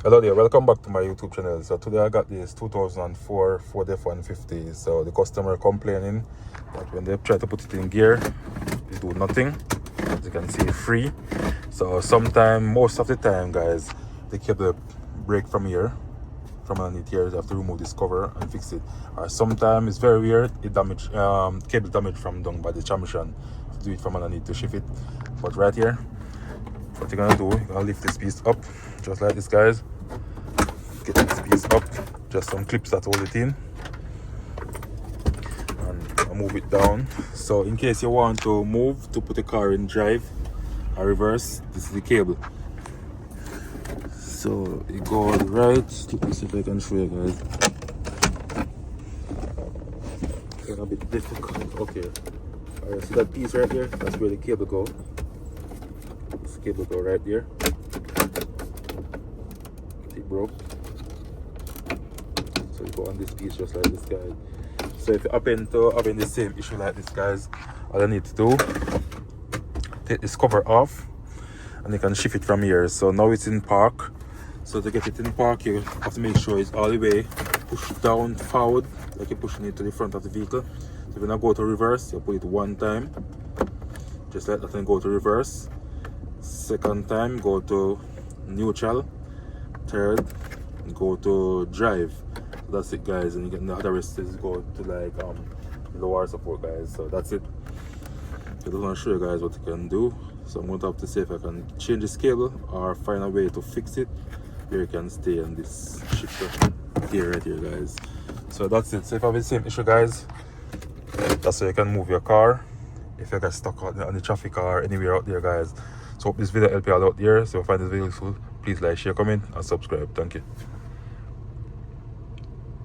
Hello there, welcome back to my YouTube channel. So today I got this 2004 Ford F-150. So the customer complaining that when they try to put it in gear, it do nothing. As you can see, free. So most of the time guys, the cable break from here, from underneath here. You have to remove this cover and fix it. Or sometimes it's very weird, it damage, cable damage from down by the transmission. You have to do it from underneath to shift it. But right here, what you're gonna do, you're gonna lift this piece up just like this, guys. Get this piece up, just some clips that hold it in, and I'll move it down. So in case you want to move to put the car in drive or reverse, this is the cable. So it goes right. Let me see if I can show you guys. It's a bit difficult. Okay, alright, see that piece right there, that's where the cable goes. This cable go right there. It broke. So you go on this piece just like this, guys. So if you happen to having the same issue like this, guys, all I need to do, take this cover off and you can shift it from here. So now it's in park. So to get it in park, you have to make sure it's all the way pushed down forward, like you're pushing it to the front of the vehicle. So when I go to reverse, you put it one time, just like that, and go to reverse. Second time, go to neutral. Third, go to drive. That's it, guys, and you get the other rest is go to like lower support, guys. So that's it. I just want to show you guys what you can do. So I'm going to have to see if I can change this cable or find a way to fix it where you can stay on this shifter here, right here, guys. So that's it. So if you have the same issue, guys, that's how you can move your car if you get stuck on the traffic or anywhere out there, guys. So hope this video helped you all out there. So if you find this video useful, please like, share, comment and subscribe. Thank you.